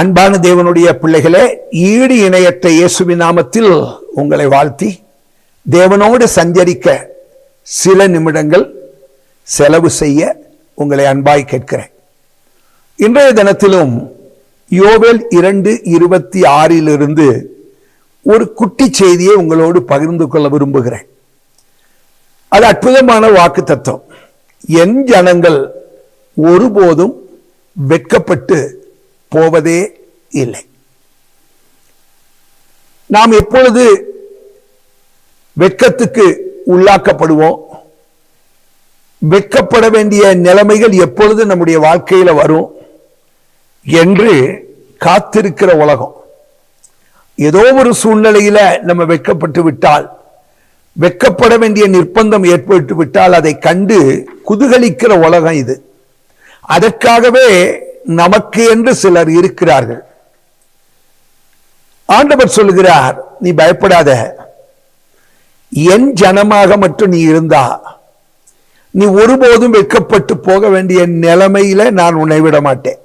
அன்பான தேவனுடைய பிள்ளைகளே, ஈடு இணையற்ற இயேசுவின் நாமத்தில் உங்களை வாழ்த்தி தேவனோடு சஞ்சரிக்க சில நிமிடங்கள் செலவு செய்ய உங்களை அன்பாய் கேட்கிறேன். இன்றைய தினத்திலும் யோவேல் 2:26 ஒரு குட்டி செய்தியை உங்களோடு பகிர்ந்து கொள்ள விரும்புகிறேன். அது அற்புதமான வாக்கு தத்துவம். என் ஜனங்கள் ஒருபோதும் வெட்கப்பட்டு போவதே இல்லை. நாம் எப்பொழுது வெட்கத்துக்கு உள்ளாக்கப்படுவோம், வெட்கப்பட வேண்டிய நிலைமைகள் எப்பொழுது நம்முடைய வாழ்க்கையில வரும் என்று காத்திருக்கிற உலகம். ஏதோ ஒரு சூழ்நிலையில நம்ம வெட்கப்பட்டு விட்டால், வெட்கப்பட வேண்டிய நிர்பந்தம் ஏற்பட்டு விட்டால் அதை கண்டு குதூகலிக்கிற உலகம் இது. அதற்காகவே நமக்கு என்று சிலர் இருக்கிறார்கள். ஆண்டவர் சொல்லுகிறார், நீ பயப்படாத, என் ஜனமாக மட்டும் நீ இருந்தா நீ ஒருபோதும் வெட்கப்பட்டு போக வேண்டிய நிலைமையில நான் உன்னை விட மாட்டேன்.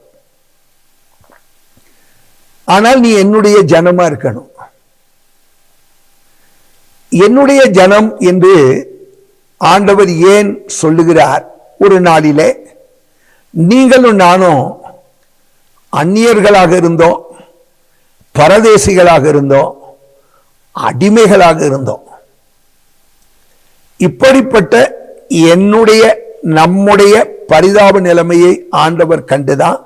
ஆனால் நீ என்னுடைய ஜனமா இருக்கணும். என்னுடைய ஜனம் என்று ஆண்டவர் ஏன் சொல்லுகிறார்? ஒரு நாளிலே நீங்களும் நானும் அந்நியர்களாக இருந்தோம், பரதேசிகளாக இருந்தோம், அடிமைகளாக இருந்தோம். இப்படிப்பட்ட நம்முடைய பரிதாப நிலைமையை ஆண்டவர் கண்டுதான்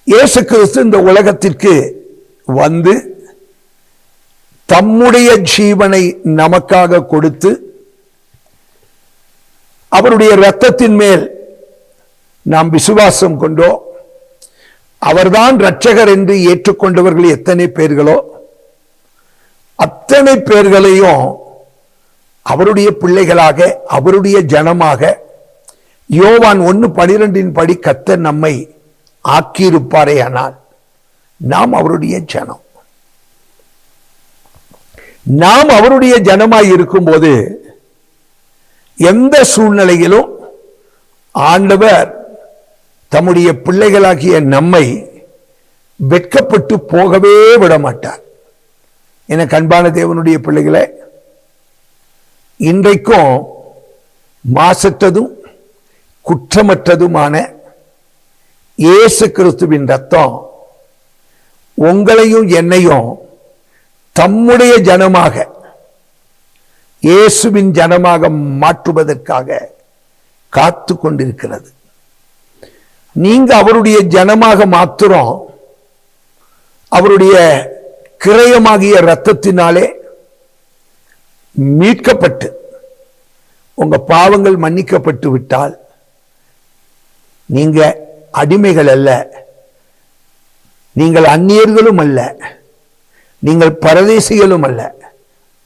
இயேசு கிறிஸ்து இந்த உலகத்திற்கு வந்து தம்முடைய ஜீவனை நமக்காக கொடுத்து அவருடைய இரத்தத்தின் மேல் நாம் விசுவாசம் கொண்டோ, அவர்தான் இரட்சகர் என்று ஏற்றுக்கொண்டவர்கள் எத்தனை பேர்களோ அத்தனை பேர்களையும் அவருடைய பிள்ளைகளாக, அவருடைய ஜனமாக யோவான் 1:12 படி கர்த்தர் நம்மை ஆக்கியிருப்பாரே. ஆனால் நாம் அவருடைய ஜனம். நாம் அவருடைய ஜனமாய் இருக்கும்போது எந்த சூழ்நிலையிலும் ஆண்டவர் தம்முடைய பிள்ளைகளாகிய நம்மை வெட்கப்பட்டு போகவே விட மாட்டார். என அன்பான தேவனுடைய பிள்ளைகளே, இன்றைக்கும் மாசற்றதும் குற்றமற்றதுமான இயேசு கிறிஸ்துவின் ரத்தம் உங்களையும் என்னையும் தம்முடைய ஜனமாக, இயேசுவின் ஜனமாக மாற்றுவதற்காக காத்து கொண்டிருக்கிறது. நீங்க அவருடைய ஜனமாக மாத்திரம் அவருடைய கிரயமாகிய இரத்தத்தினாலே மீட்கப்பட்டு உங்க பாவங்கள் மன்னிக்கப்பட்டு விட்டால் நீங்க அடிமைகள் அல்ல, நீங்கள் அந்நியர்களும் அல்ல, நீங்கள் பரதேசிகளும் அல்ல,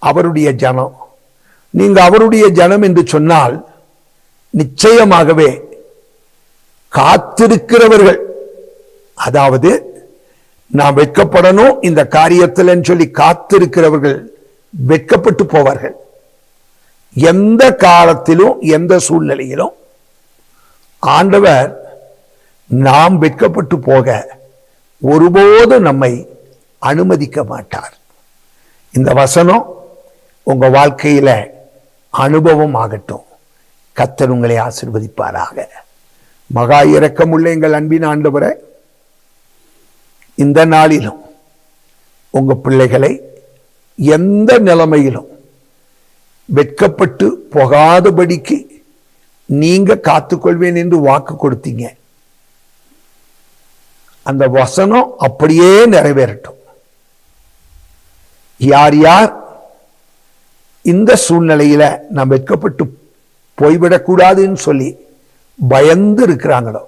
அவருடைய ஜனம். நீங்க அவருடைய ஜனம் என்று சொன்னால் நிச்சயமாகவே காத்திருக்கிறவர்கள், அதாவது நாம் வெட்கப்படணும் இந்த காரியத்தில் சொல்லி காத்திருக்கிறவர்கள் வெட்கப்பட்டு போவார்கள். எந்த காலத்திலும் எந்த சூழ்நிலையிலும் ஆண்டவர் நாம் வெட்கப்பட்டு போக ஒருபோது நம்மை அனுமதிக்க மாட்டார். இந்த வசனம் உங்க வாழ்க்கையில அனுபவம் ஆகட்டும். கர்த்தர் உங்களை ஆசீர்வதிப்பாராக. மகா இரக்கமுள்ள எங்கள் அன்பின் ஆண்டவரே, இந்த நாளிலும் உங்க பிள்ளைகளை எந்த நிலைமையிலும் வெட்கப்பட்டு போகாதபடிக்கு நீங்க காத்துக்கொள்வேன் என்று வாக்கு கொடுத்தீங்க. அந்த வசனம் அப்படியே நிறைவேறட்டும். யார் யார் இந்த சூழ்நிலையில நாம் வெட்கப்பட்டு போய்விடக்கூடாதுன்னு சொல்லி பயந்து இருக்கிறாங்களோ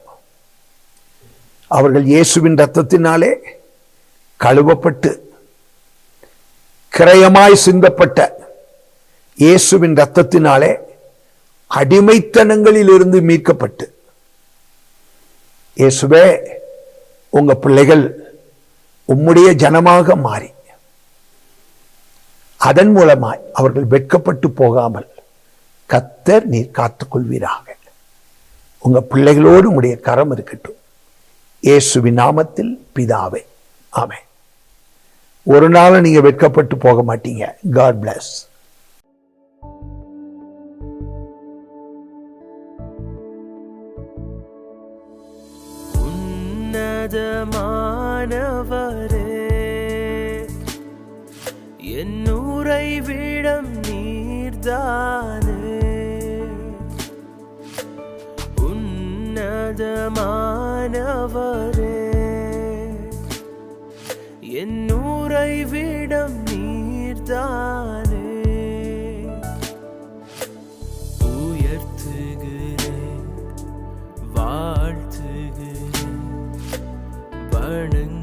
அவர்கள் இயேசுவின் இரத்தத்தினாலே கழுவப்பட்டு கிரயமாய் சிந்தப்பட்ட இயேசுவின் இரத்தத்தினாலே அடிமைத்தனங்களில் இருந்து மீட்கப்பட்டு, இயேசுவே உங்க பிள்ளைகள் உம்முடைய ஜனமாக மாறி அதன் மூலமாய் அவர்கள் வெட்கப்பட்டு போகாமல் கர்த்தர் நீர் காத்துக்கொள்வீராக. உங்க பிள்ளைகளோடு உம்முடைய கரம் இருக்கட்டும். இயேசுவின் நாமத்தில் பிதாவே, ஆமென். ஒரு நாள் நீங்க வெட்கப்பட்டு போக மாட்டீங்க. God bless. உன்னதமானவரே, என் உறைவிடம் நீர்தானே. உன்னதமானவரே, என் உறைவிடம் நீர்தானே. உயர்த்துகிறேன், வாழ்த்துகிறேன், வணங்குகிறேன்.